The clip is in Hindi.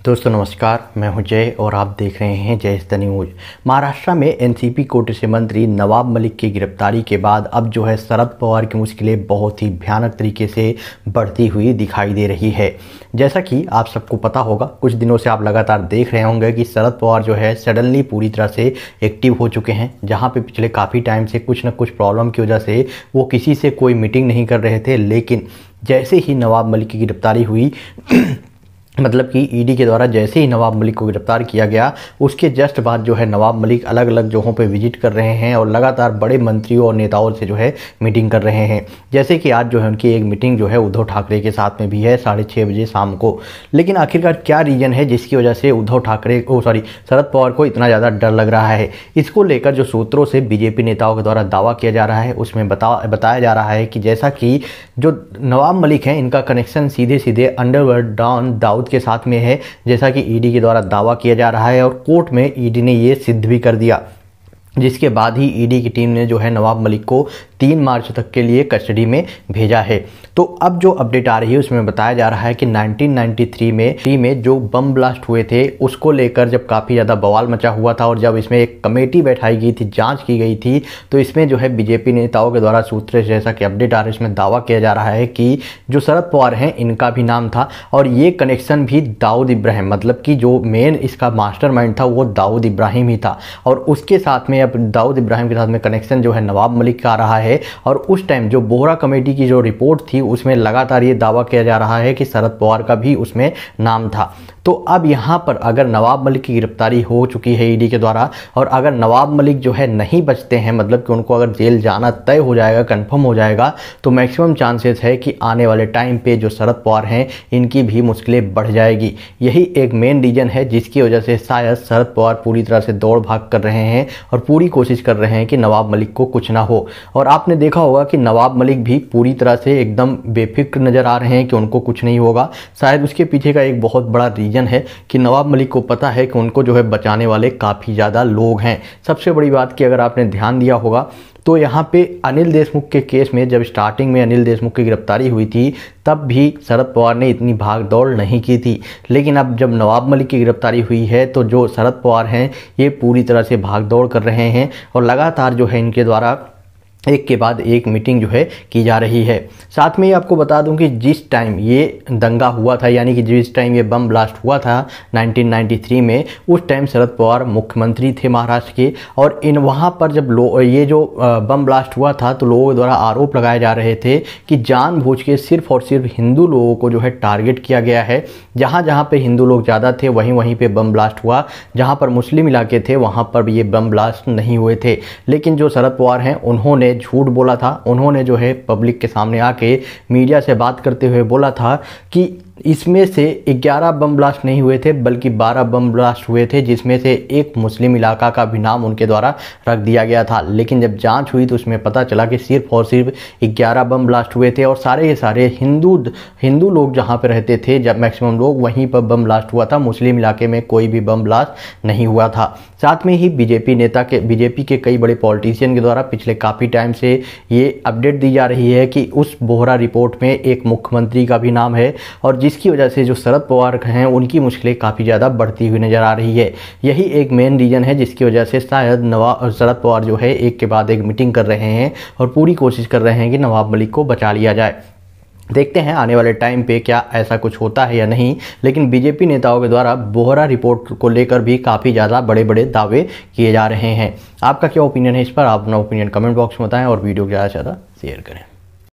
दोस्तों नमस्कार, मैं हूं जय और आप देख रहे हैं जय द न्यूज। महाराष्ट्र में एनसीपी कोटे से मंत्री नवाब मलिक की गिरफ्तारी के बाद अब जो है शरद पवार की मुश्किलें बहुत ही भयानक तरीके से बढ़ती हुई दिखाई दे रही है। जैसा कि आप सबको पता होगा, कुछ दिनों से आप लगातार देख रहे होंगे कि शरद पवार जो है सडनली पूरी तरह से एक्टिव हो चुके हैं, जहाँ पे पिछले काफ़ी टाइम से कुछ न कुछ प्रॉब्लम की वजह से वो किसी से कोई मीटिंग नहीं कर रहे थे। लेकिन जैसे ही नवाब मलिक की गिरफ्तारी हुई मतलब कि ईडी के द्वारा जैसे ही नवाब मलिक को गिरफ्तार किया गया, उसके जस्ट बाद जो है नवाब मलिक अलग अलग जगहों पे विजिट कर रहे हैं और लगातार बड़े मंत्रियों और नेताओं से जो है मीटिंग कर रहे हैं। जैसे कि आज जो है उनकी एक मीटिंग जो है उद्धव ठाकरे के साथ में भी है 6:30 बजे शाम को। लेकिन आखिरकार क्या रीज़न है जिसकी वजह से उद्धव ठाकरे शरद पवार को इतना ज़्यादा डर लग रहा है? इसको लेकर जो सूत्रों से बीजेपी नेताओं के द्वारा दावा किया जा रहा है, उसमें बताया जा रहा है कि जैसा कि जो नवाब मलिक हैं, इनका कनेक्शन सीधे सीधे अंडरवर्ल्ड डॉन दाऊद के साथ में है, जैसा कि ईडी के द्वारा दावा किया जा रहा है। और कोर्ट में ईडी ने ये सिद्ध भी कर दिया, जिसके बाद ही ईडी की टीम ने जो है नवाब मलिक को 3 मार्च तक के लिए कस्टडी में भेजा है। तो अब जो अपडेट आ रही है उसमें बताया जा रहा है कि 1993 में जो बम ब्लास्ट हुए थे उसको लेकर जब काफ़ी ज़्यादा बवाल मचा हुआ था और जब इसमें एक कमेटी बैठाई गई थी, जांच की गई थी, तो इसमें जो है बीजेपी नेताओं के द्वारा सूत्र जैसा कि अपडेट आ रहा है इसमें दावा किया जा रहा है कि जो शरद पवार हैं इनका भी नाम था और ये कनेक्शन भी दाऊद इब्राहिम, मतलब कि जो मेन इसका मास्टरमाइंड था वो दाऊद इब्राहिम ही था। और उसके साथ में अब दाऊद इब्राहिम के साथ में कनेक्शन जो है नवाब मलिक का आ रहा है। और उस टाइम जो बोहरा कमेटी की जो रिपोर्ट थी उसमें लगातार ये दावा किया जा रहा है कि शरद पवार का भी उसमें नाम था। तो अब यहाँ पर अगर नवाब मलिक की गिरफ्तारी हो चुकी है ईडी के द्वारा और अगर नवाब मलिक जो है नहीं बचते हैं, मतलब कि उनको अगर जेल जाना तय हो जाएगा, कंफर्म हो जाएगा, तो मैक्सिमम चांसेस है कि आने वाले टाइम पे जो शरद पवार हैं इनकी भी मुश्किलें बढ़ जाएगी। यही एक मेन रीज़न है जिसकी वजह से शायद शरद पवार पूरी तरह से दौड़ भाग कर रहे हैं और पूरी कोशिश कर रहे हैं कि नवाब मलिक को कुछ ना हो। और आपने देखा होगा कि नवाब मलिक भी पूरी तरह से एकदम बेफिक्र नज़र आ रहे हैं कि उनको कुछ नहीं होगा। शायद उसके पीछे का एक बहुत बड़ा रीज़न है कि नवाब मलिक को पता है कि उनको जो है बचाने वाले काफ़ी ज़्यादा लोग हैं। सबसे बड़ी बात कि अगर आपने ध्यान दिया होगा तो यहाँ पे अनिल देशमुख के केस में जब स्टार्टिंग में अनिल देशमुख की गिरफ्तारी हुई थी तब भी शरद पवार ने इतनी भाग दौड़ नहीं की थी। लेकिन अब जब नवाब मलिक की गिरफ्तारी हुई है तो जो शरद पवार हैं ये पूरी तरह से भाग दौड़ कर रहे हैं और लगातार जो है इनके द्वारा एक के बाद एक मीटिंग जो है की जा रही है। साथ में ये आपको बता दूं कि जिस टाइम ये दंगा हुआ था, यानी कि जिस टाइम ये बम ब्लास्ट हुआ था 1993 में, उस टाइम शरद पवार मुख्यमंत्री थे महाराष्ट्र के। और इन वहाँ पर जब ये जो बम ब्लास्ट हुआ था तो लोगों द्वारा आरोप लगाए जा रहे थे कि जानबूझ के सिर्फ और सिर्फ हिंदू लोगों को जो है टारगेट किया गया है। जहाँ जहाँ पे हिंदू लोग ज़्यादा थे वहीं वहीं पे बम ब्लास्ट हुआ, जहाँ पर मुस्लिम इलाके थे वहाँ पर ये बम ब्लास्ट नहीं हुए थे। लेकिन जो शरद पवार हैं उन्होंने झूठ बोला था। उन्होंने जो है पब्लिक के सामने आके मीडिया से बात करते हुए बोला था कि इसमें से 11 बम ब्लास्ट नहीं हुए थे बल्कि 12 बम ब्लास्ट हुए थे, जिसमें से एक मुस्लिम इलाका का भी नाम उनके द्वारा रख दिया गया था। लेकिन जब जांच हुई तो उसमें पता चला कि सिर्फ और सिर्फ 11 बम ब्लास्ट हुए थे और सारे के सारे हिंदू लोग जहां पर रहते थे, जब मैक्सिमम लोग वहीं पर बम ब्लास्ट हुआ था। मुस्लिम इलाके में कोई भी बम ब्लास्ट नहीं हुआ था। साथ में ही बीजेपी के कई बड़े पॉलिटिशियन के द्वारा पिछले काफ़ी टाइम से ये अपडेट दी जा रही है कि उस बोहरा रिपोर्ट में एक मुख्यमंत्री का भी नाम है और जिसकी वजह से जो शरद पवार हैं उनकी मुश्किलें काफ़ी ज़्यादा बढ़ती हुई नज़र आ रही है। यही एक मेन रीज़न है जिसकी वजह से शायद शरद पवार जो है एक के बाद एक मीटिंग कर रहे हैं और पूरी कोशिश कर रहे हैं कि नवाब मलिक को बचा लिया जाए। देखते हैं आने वाले टाइम पे क्या ऐसा कुछ होता है या नहीं। लेकिन बीजेपी नेताओं के द्वारा बोहरा रिपोर्ट को लेकर भी काफ़ी ज़्यादा बड़े बड़े दावे किए जा रहे हैं। आपका क्या ओपिनियन है इस पर? आप अपना ओपिनियन कमेंट बॉक्स में बताएं और वीडियो को ज़्यादा से ज़्यादा शेयर करें।